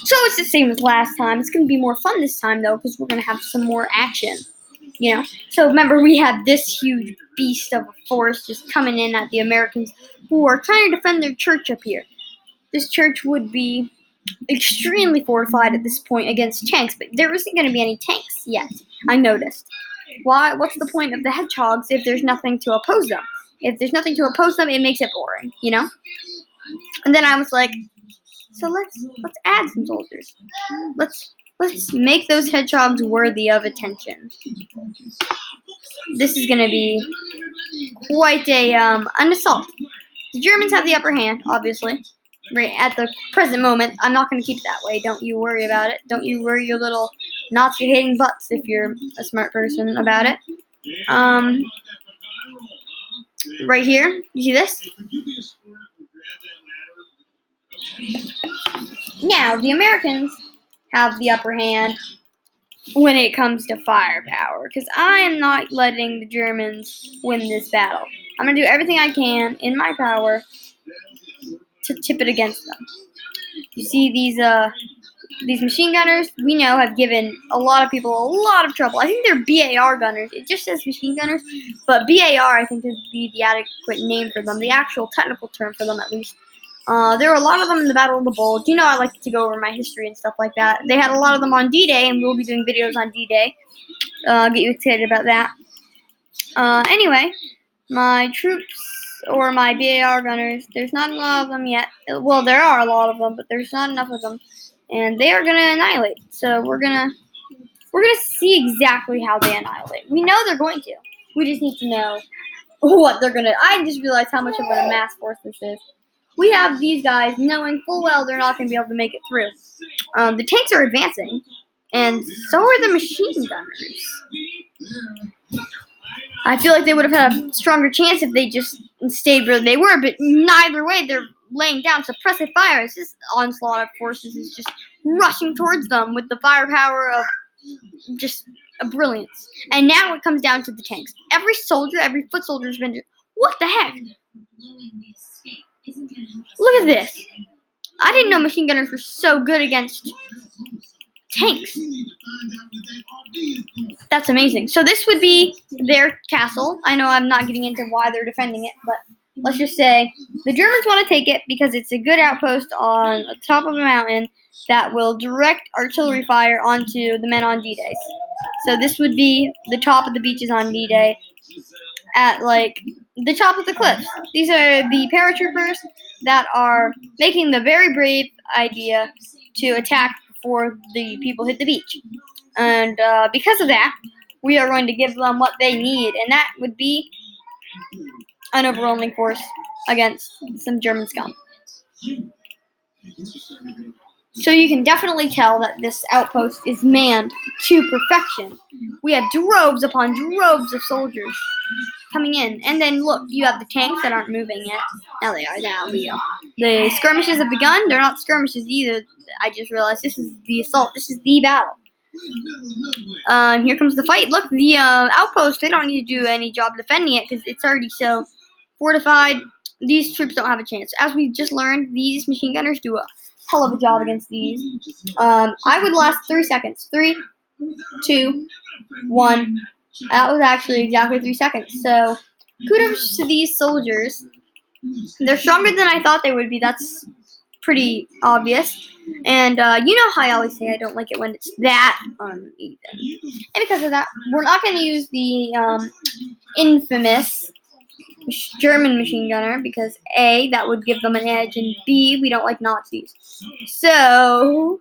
So it's the same as last time. It's going to be more fun this time, though, because we're going to have some more action. So remember, we have this huge beast of a force just coming in at the Americans who are trying to defend their church up here. This church would be extremely fortified at this point against tanks, but there isn't going to be any tanks yet, I noticed. Why? What's the point of the hedgehogs if there's nothing to oppose them? If there's nothing to oppose them, it makes it boring, And then I was like, so let's add some soldiers. Let's make those hedgehogs worthy of attention. This is going to be quite an assault. The Germans have the upper hand, obviously. Right at the present moment. I'm not going to keep it that way. Don't you worry about it. Don't you worry your little Nazi-hating butts if you're a smart person about it. Right here, you see this? Now, the Americans have the upper hand when it comes to firepower, because I am not letting the Germans win this battle. I'm going to do everything I can in my power to tip it against them. You see these machine gunners, we know, have given a lot of people a lot of trouble. I think they're BAR gunners. It just says machine gunners, but BAR I think would be the adequate name for them, the actual technical term for them at least. There were a lot of them in the Battle of the Bulge. I like to go over my history and stuff like that. They had a lot of them on D-Day, and we'll be doing videos on D-Day. Get you excited about that. Anyway, my troops, or my BAR gunners, there's not a lot of them yet. Well, there are a lot of them, but there's not enough of them. And they are going to annihilate. So we're gonna see exactly how they annihilate. We know they're going to. We just need to know what they're going to. I just realized how much of a mass force this is. We have these guys knowing full well they're not going to be able to make it through. The tanks are advancing, and so are the machine gunners. I feel like they would have had a stronger chance if they just stayed where they were, but neither way, they're laying down suppressive fire. This onslaught of forces is just rushing towards them with the firepower of just a brilliance. And now it comes down to the tanks. Every soldier, every foot soldier has been. What the heck? Look at this. I didn't know machine gunners were so good against tanks. That's amazing. So this would be their castle. I know I'm not getting into why they're defending it, but let's just say the Germans want to take it because it's a good outpost on the top of a mountain that will direct artillery fire onto the men on D-Day. So this would be the top of the beaches on D-Day at the top of the cliffs. These are the paratroopers that are making the very brave idea to attack before the people hit the beach. And because of that, we are going to give them what they need, and that would be an overwhelming force against some German scum. So you can definitely tell that this outpost is manned to perfection. We have droves upon droves of soldiers coming in. And then look, you have the tanks that aren't moving yet. Now they are. Now we go. The skirmishes have begun. They're not skirmishes either. I just realized this is the assault. This is the battle. Here comes the fight. Look, the outpost, they don't need to do any job defending it because it's already so fortified. These troops don't have a chance. As we just learned, these machine gunners do a hell of a job against these. I would last 3 seconds. 3, 2, 1. That was actually exactly 3 seconds. So kudos to these soldiers. They're stronger than I thought they would be. That's pretty obvious. And you know how I always say I don't like it when it's that uneven. And because of that, we're not going to use the infamous German machine gunner because A, that would give them an edge, and B, we don't like Nazis. So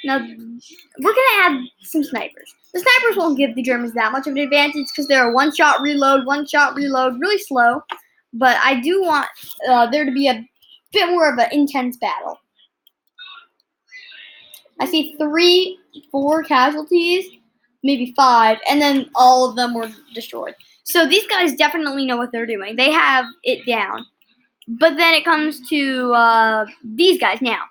now we're gonna add some snipers. The snipers won't give the Germans that much of an advantage because they're a one-shot reload, really slow. But I do want there to be a bit more of an intense battle. I see 3, 4 casualties, maybe 5, and then all of them were destroyed. So these guys definitely know what they're doing. They have it down. But then it comes to these guys now.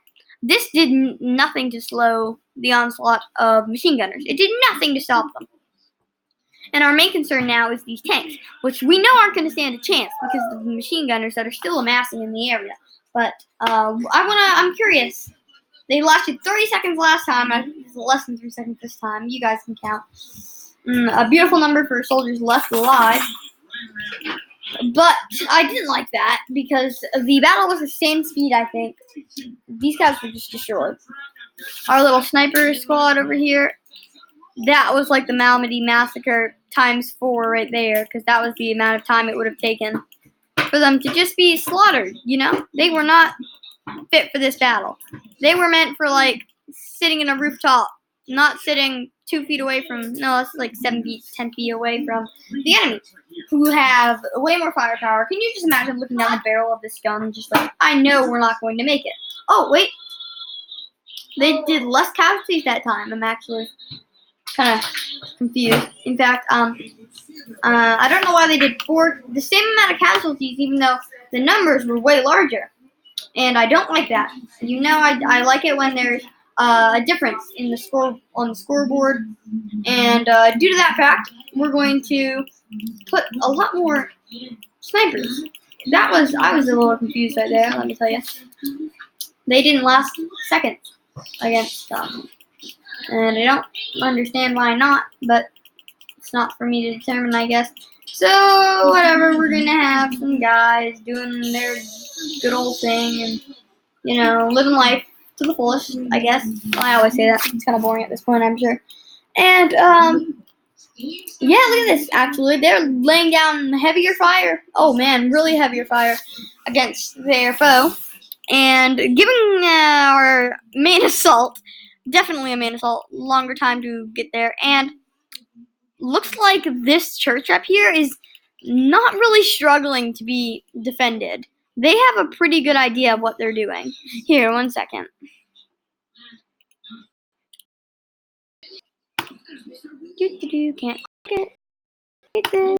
This did nothing to slow the onslaught of machine gunners. It did nothing to stop them. And our main concern now is these tanks, which we know aren't going to stand a chance because of the machine gunners that are still amassing in the area. But I'm curious. They lasted 30 seconds last time. Less than 3 seconds this time. You guys can count. A beautiful number for soldiers left alive. But I didn't like that because the battle was the same speed, I think. These guys were just destroyed. Our little sniper squad over here, that was like the Malmedy massacre ×4 right there, because that was the amount of time it would have taken for them to just be slaughtered, you know? They were not fit for this battle. They were meant for, like, sitting in a rooftop, not sitting 2 feet away from, no, that's like 7 feet, 10 feet away from the enemy, who have way more firepower. Can you just imagine looking down the barrel of this gun, just like, I know we're not going to make it. Oh, wait. They did less casualties that time. I'm actually kind of confused. In fact, I don't know why they did the same amount of casualties, even though the numbers were way larger. And I don't like that. You know, I like it when there's a difference in the score on the scoreboard. And due to that fact, we're going to put a lot more snipers. I was a little confused right there, let me tell you. They didn't last seconds against them. And I don't understand why not, but it's not for me to determine, I guess. So, whatever, we're going to have some guys doing their good old thing and, you know, living life to the fullest, I guess. Well, I always say that. It's kind of boring at this point, I'm sure. And, yeah, look at this, actually. They're laying down heavier fire. Oh, man, really heavier fire against their foe. And giving our main assault, definitely a main assault, longer time to get there. And looks like this church up here is not really struggling to be defended. They have a pretty good idea of what they're doing. Here, 1 second. Can't click it.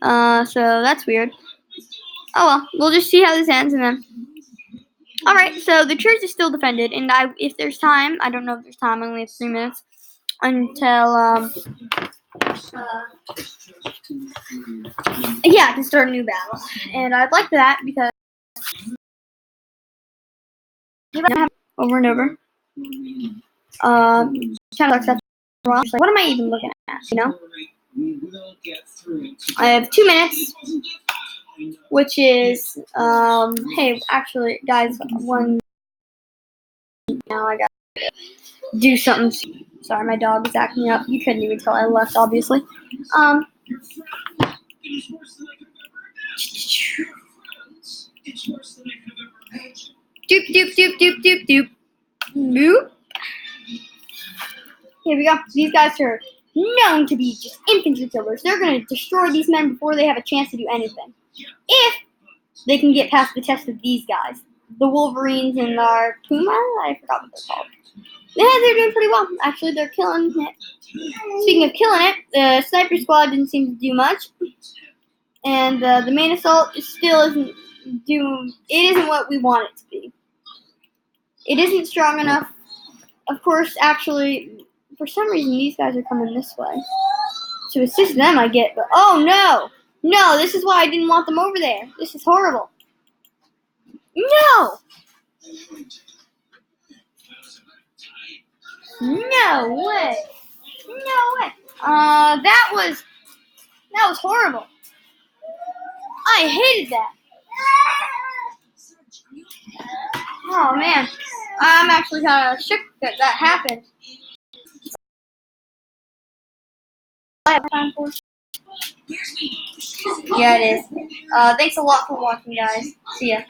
So that's weird. Oh well, we'll just see how this ends and then. Alright, so the church is still defended, and if there's time, I don't know if there's time, I only have 3 minutes until, yeah, to start a new battle. And I'd like that because over and over. Kind of sucks. Like, what am I even looking at? You know, I have 2 minutes, which is hey, actually, guys, now I gotta do something. Sorry, my dog is acting up. You couldn't even tell I left, obviously. Doop doop doop doop doop doop. Boop. Here we go. These guys are known to be just infantry killers. They're going to destroy these men before they have a chance to do anything. If they can get past the test of these guys. The Wolverines and our Puma? I forgot what they're called. Yeah, they're doing pretty well. Actually, they're killing it. Speaking of killing it, the sniper squad didn't seem to do much. And the main assault still isn't what we want it to be. It isn't strong enough. Of course, actually, for some reason, these guys are coming this way. To assist them, I get, but oh no! No, this is why I didn't want them over there. This is horrible. No! No way! No way! That was horrible. I hated that. Oh man, I'm actually kind of shook that happened. I have time for. Yeah, it is. Thanks a lot for watching, guys. See ya.